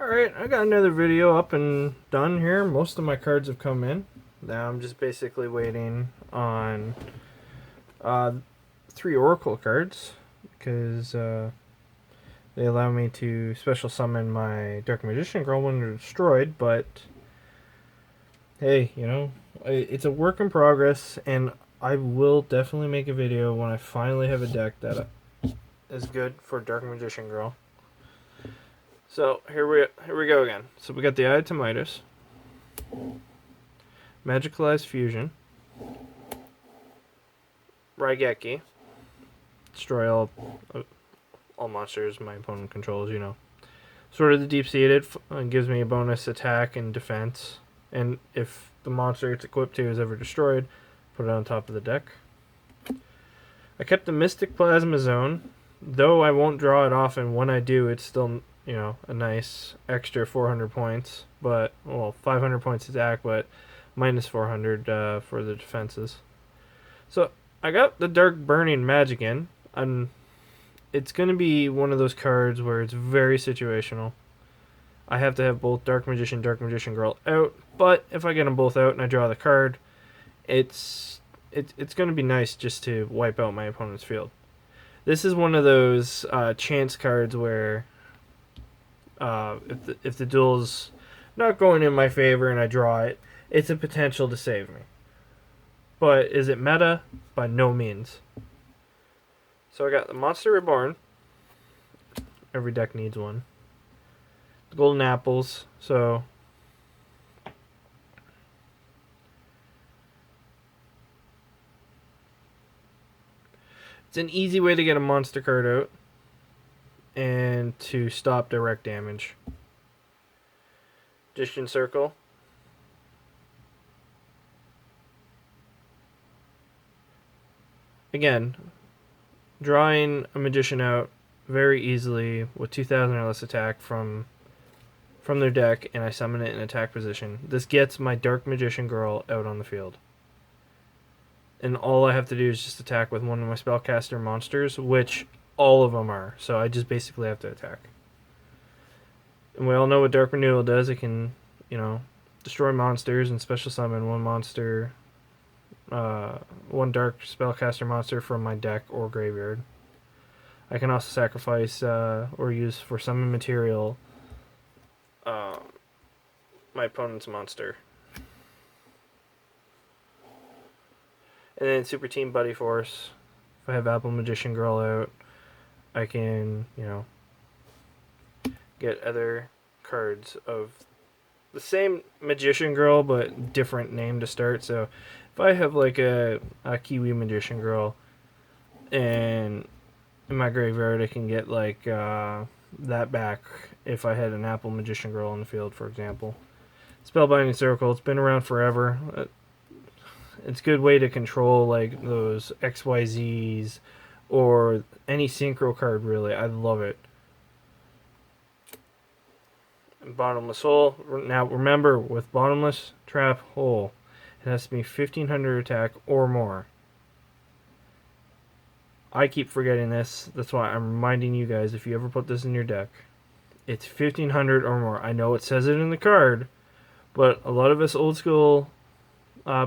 Alright, I got another video up and done here. Most of my cards have come in. Now I'm just basically waiting on uh, 3 Oracle cards because they allow me to special summon my Dark Magician Girl when they're destroyed, but hey, it's a work in progress, and I will definitely make a video when I finally have a deck that is good for Dark Magician Girl. So here we go again. So we got the Eye of Timaeus, Magicalized Fusion, Raigeki, destroy all monsters my opponent controls. Sort of the deep-seated gives me a bonus attack and defense, and if the monster it's equipped to is ever destroyed, put it on top of the deck. I kept the Mystic Plasma Zone, though I won't draw it often. When I do, it's still a nice extra 400 points, but 500 points attack, but minus 400 for the defenses. So I got the Dark Burning Magic in, and it's going to be one of those cards where it's very situational. I have to have both Dark Magician, Dark Magician Girl out, but if I get them both out and I draw the card, it's going to be nice just to wipe out my opponent's field. This is one of those chance cards where if the duel's not going in my favor and I draw it, it's a potential to save me. But is it meta? By no means. So I got the Monster Reborn. Every deck needs one. The Golden Apples. So it's an easy way to get a monster card out and to stop direct damage. Magician Circle. Again, drawing a magician out very easily with 2,000 or less attack from their deck, and I summon it in attack position. This gets my Dark Magician Girl out on the field. And all I have to do is just attack with one of my spellcaster monsters, which all of them are. So I just basically have to attack. And we all know what Dark Renewal does. It can, destroy monsters and special summon one monster, one Dark Spellcaster monster from my deck or graveyard. I can also sacrifice or use for summon material my opponent's monster. And then Super Team Buddy Force. If I have Apple Magician Girl out, I can, get other cards of the same Magician Girl but different name to start. So if I have like a Kiwi Magician Girl and in my graveyard, I can get like that back if I had an Apple Magician Girl on the field, for example. Spellbinding Circle, it's been around forever. It's a good way to control like those XYZs or any synchro card, really. I love it. And Bottomless Hole. Now remember, with Bottomless Trap Hole, it has to be 1,500 attack or more. I keep forgetting this. That's why I'm reminding you guys, if you ever put this in your deck, it's 1,500 or more. I know it says it in the card, but a lot of us old school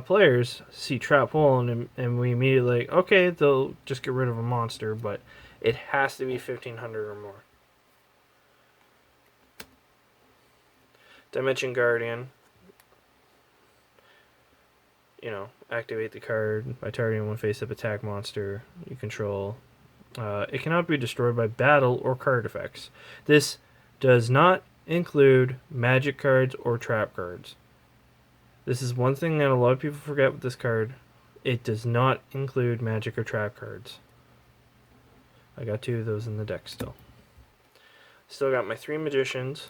players see Trap Hole and we immediately like, okay, they'll just get rid of a monster, but it has to be 1,500 or more. Dimension Guardian. Activate the card by targeting one face-up attack monster you control. It cannot be destroyed by battle or card effects. This does not include magic cards or trap cards. This is one thing that a lot of people forget with this card. It does not include magic or trap cards. I got 2 of those in the deck still. Still got my 3 magicians.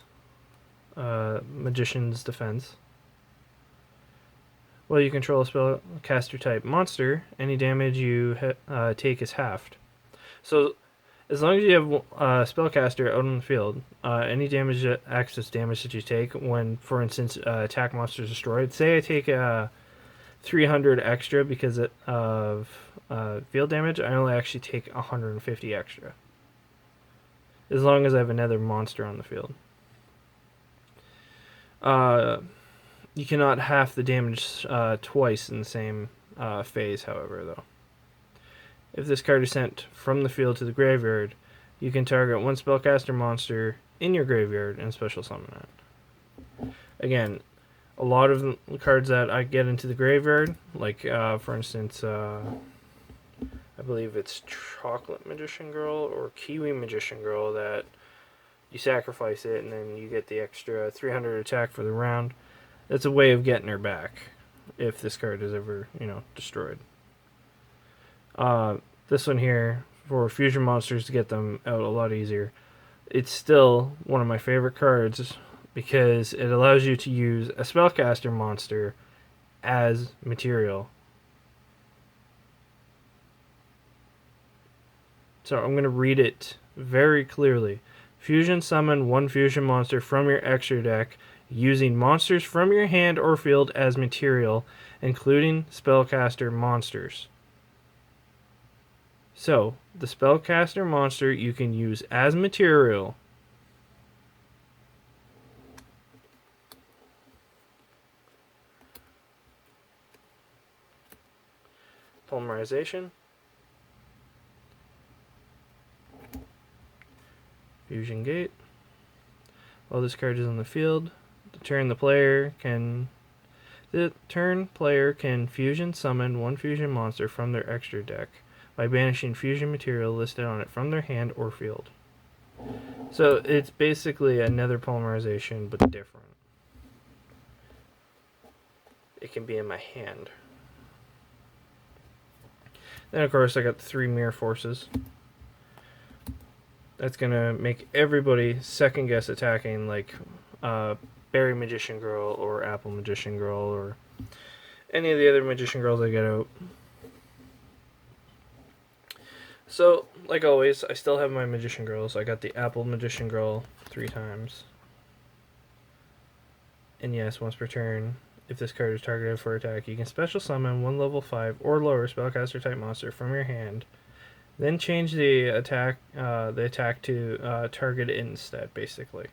Magician's Defense. Well, you control a spellcaster type monster, any damage you take is halved. So, as long as you have a spellcaster out on the field, any damage that acts as damage that you take when, for instance, attack monster is destroyed. Say I take 300 extra because of field damage, I only actually take 150 extra. As long as I have another monster on the field. You cannot half the damage twice in the same phase, however, though. If this card is sent from the field to the graveyard, you can target one spellcaster monster in your graveyard and special summon it. Again, a lot of the cards that I get into the graveyard, like for instance, I believe it's Chocolate Magician Girl or Kiwi Magician Girl, that you sacrifice it and then you get the extra 300 attack for the round. That's a way of getting her back if this card is ever, destroyed. This one here, for fusion monsters to get them out a lot easier. It's still one of my favorite cards because it allows you to use a spellcaster monster as material. So I'm going to read it very clearly. Fusion summon one fusion monster from your extra deck using monsters from your hand or field as material, including spellcaster monsters. So, the spellcaster monster you can use as material. Polymerization. Fusion Gate. While this card is on the field, the turn player can fusion summon one fusion monster from their extra deck by banishing fusion material listed on it from their hand or field. So it's basically another polymerization, but different. It can be in my hand. Then of course I got the 3 Mirror Forces. That's going to make everybody second guess attacking, like Berry Magician Girl or Apple Magician Girl or any of the other Magician Girls I get out. So, like always, I still have my Magician Girls. I got the Apple Magician Girl 3 times. And yes, once per turn, if this card is targeted for attack, you can special summon one level 5 or lower spellcaster type monster from your hand. Then change the attack to target it instead, basically.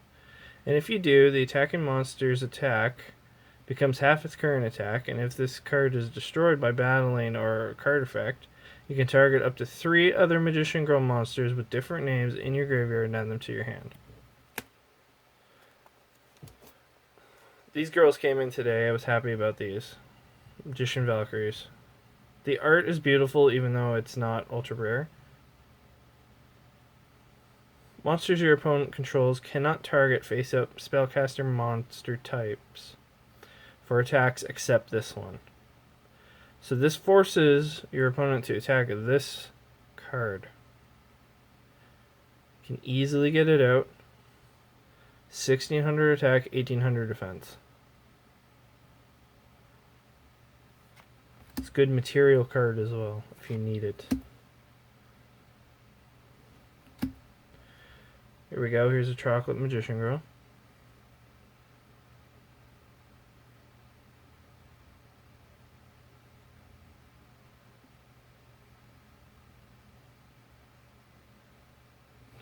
And if you do, the attacking monster's attack becomes half its current attack, and if this card is destroyed by battling or a card effect, you can target up to 3 other Magician Girl monsters with different names in your graveyard and add them to your hand. These girls came in today. I was happy about these. Magician Valkyries. The art is beautiful even though it's not ultra rare. Monsters your opponent controls cannot target face-up spellcaster monster types for attacks except this one. So this forces your opponent to attack this card. You can easily get it out. 1600 attack, 1800 defense. It's a good material card as well if you need it. Here we go. Here's a Chocolate Magician Girl.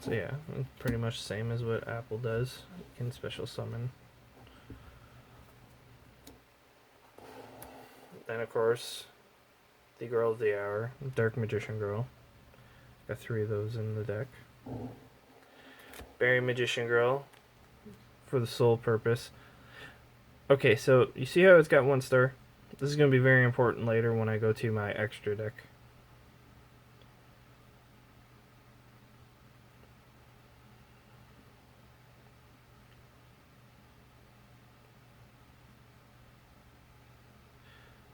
So yeah, pretty much the same as what Apple does. You can special summon. Then of course, the Girl of the Hour, Dark Magician Girl. Got 3 of those in the deck. Berry Magician Girl, for the sole purpose. Okay, so you see how it's got 1 star? This is going to be very important later when I go to my extra deck.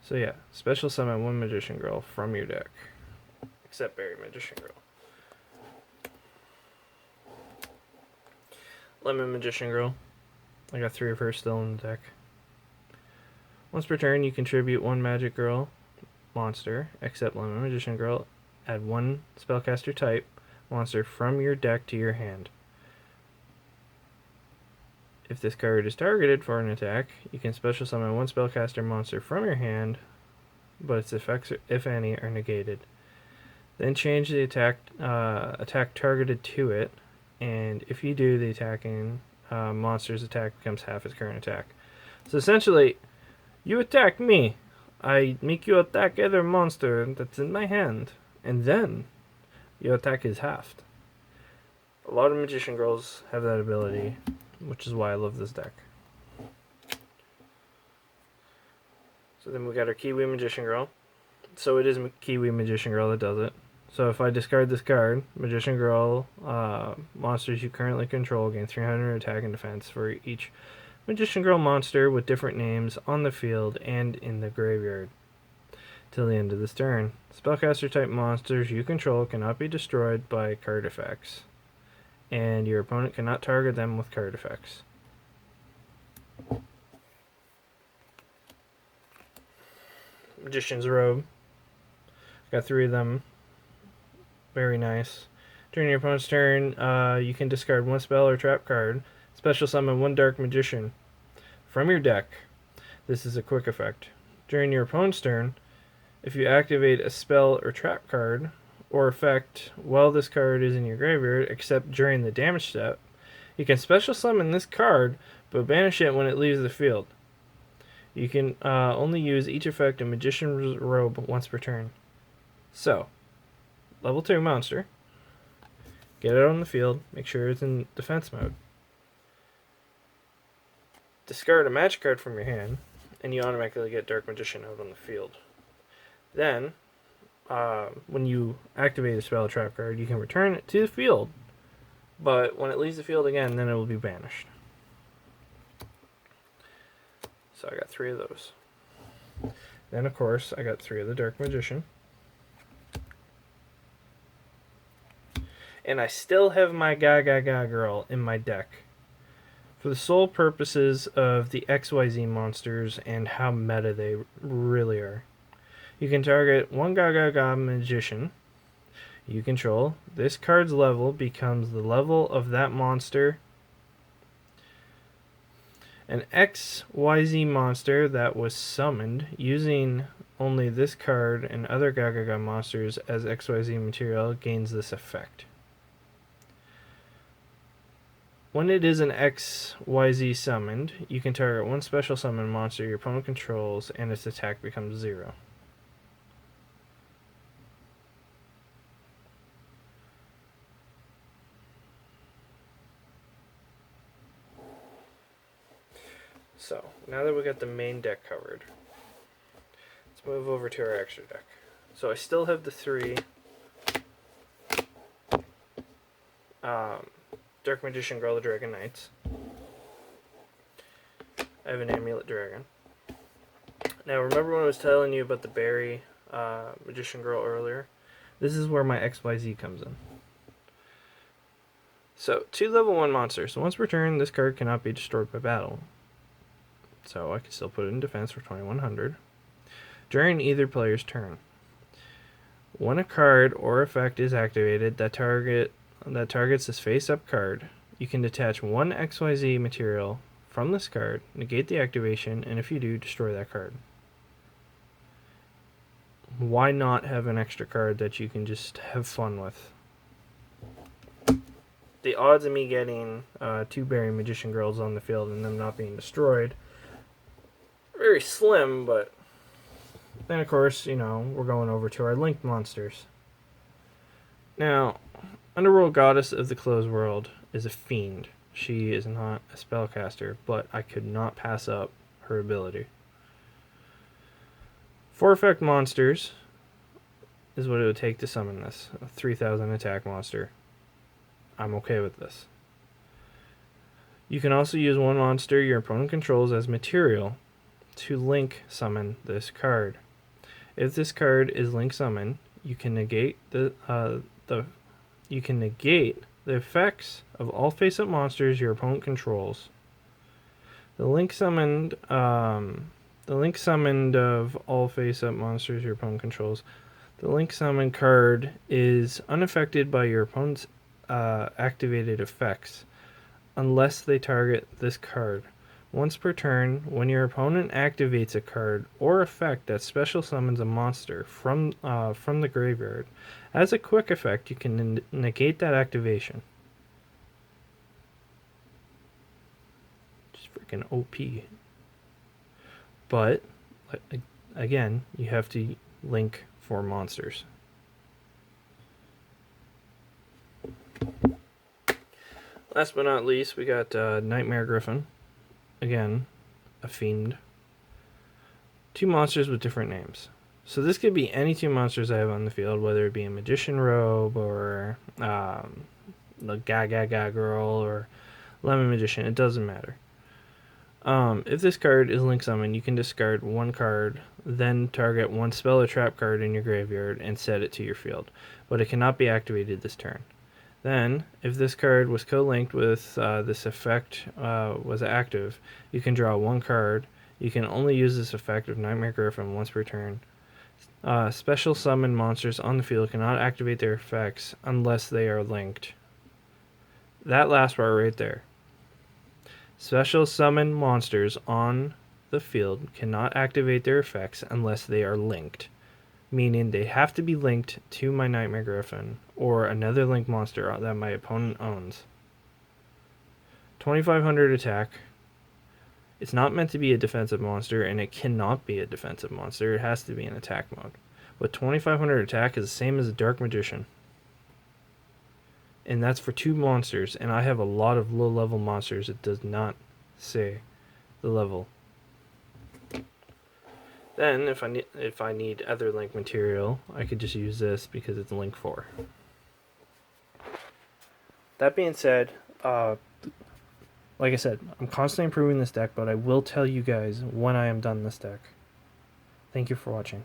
So yeah, special summon 1 Magician Girl from your deck. Except Berry Magician Girl. Lemon Magician Girl. I got 3 of her still in the deck. Once per turn, you contribute 1 Magic Girl monster, except Lemon Magician Girl. Add 1 spellcaster type monster from your deck to your hand. If this card is targeted for an attack, you can special summon 1 spellcaster monster from your hand, but its effects, if any, are negated. Then change the attack targeted to it, and if you do, the attacking monster's attack becomes half its current attack. So essentially, you attack me, I make you attack other monster that's in my hand, and then your attack is halved. A lot of Magician Girls have that ability, which is why I love this deck. So then we got our Kiwi Magician Girl. So it is Kiwi Magician Girl that does it. So if I discard this card, Magician Girl, monsters you currently control gain 300 attack and defense for each Magician Girl monster with different names on the field and in the graveyard till the end of this turn. Spellcaster type monsters you control cannot be destroyed by card effects, and your opponent cannot target them with card effects. Magician's Robe. Got 3 of them. Very nice. During your opponent's turn, you can discard 1 spell or trap card. Special summon 1 Dark Magician from your deck. This is a quick effect. During your opponent's turn, if you activate a spell or trap card or effect while this card is in your graveyard, except during the damage step, you can special summon this card, but banish it when it leaves the field. You can only use each effect in Magician's Robe once per turn. So, level 2 monster. Get it on the field. Make sure it's in defense mode. Discard a magic card from your hand, and you automatically get Dark Magician out on the field. Then, when you activate a spell or trap card, you can return it to the field, but when it leaves the field again, then it will be banished. So I got 3 of those. Then, of course, I got 3 of the Dark Magician. And I still have my Gaga Girl in my deck for the sole purposes of the XYZ monsters and how meta they really are. You can target 1 Gaga Magician you control. This card's level becomes the level of that monster. An XYZ monster that was summoned using only this card and other Gaga monsters as XYZ material gains this effect. When it is an XYZ summoned, you can target 1 special summon monster your opponent controls and its attack becomes 0. So, now that we got the main deck covered, let's move over to our extra deck. So I still have the 3 Dark Magician Girl, the Dragon Knights. I have an Amulet Dragon. Now remember when I was telling you about the Berry Magician Girl earlier? This is where my XYZ comes in. So, 2 level 1 monsters. So once per turn, this card cannot be destroyed by battle. So I can still put it in defense for 2100. During either player's turn, when a card or effect is activated that targets this face-up card, you can detach 1 XYZ material from this card, negate the activation, and if you do, destroy that card. Why not have an extra card that you can just have fun with? The odds of me getting 2 Berry Magician Girls on the field and them not being destroyed very slim, but then of course, you know, we're going over to our linked monsters. Now, Underworld Goddess of the Closed World is a fiend. She is not a spellcaster, but I could not pass up her ability. 4 effect monsters is what it would take to summon this. A 3000 attack monster. I'm okay with this. You can also use 1 monster your opponent controls as material to link summon this card. If this card is link summoned, you can negate the effects of all face-up monsters your opponent controls. The link summoned of all face-up monsters your opponent controls. The link summoned card is unaffected by your opponent's activated effects unless they target this card. Once per turn, when your opponent activates a card or effect that special summons a monster from the graveyard, as a quick effect, you can negate that activation. freaking OP. But, again, you have to link for monsters. Last but not least, we got Nightmare Griffin. Again, a fiend. 2 monsters with different names. So this could be any 2 monsters I have on the field, whether it be a Magician Robe or the Gaga Girl or Lemon Magician. It doesn't matter. If this card is link summoned, you can discard 1 card, then target 1 spell or trap card in your graveyard and set it to your field, but it cannot be activated this turn. Then, if this card was co-linked with this effect was active, you can draw 1 card. You can only use this effect of Nightmare Griffin once per turn. Special summon monsters on the field cannot activate their effects unless they are linked. That last part right there. Special summon monsters on the field cannot activate their effects unless they are linked. Meaning they have to be linked to my Nightmare Griffin or another linked monster that my opponent owns. 2500 attack. It's not meant to be a defensive monster, and it cannot be a defensive monster. It has to be in attack mode. But 2500 attack is the same as a Dark Magician. And that's for 2 monsters, and I have a lot of low-level monsters. It does not say the level. Then, if I need other link material, I could just use this because it's link 4. That being said, like I said, I'm constantly improving this deck, but I will tell you guys when I am done this deck. Thank you for watching.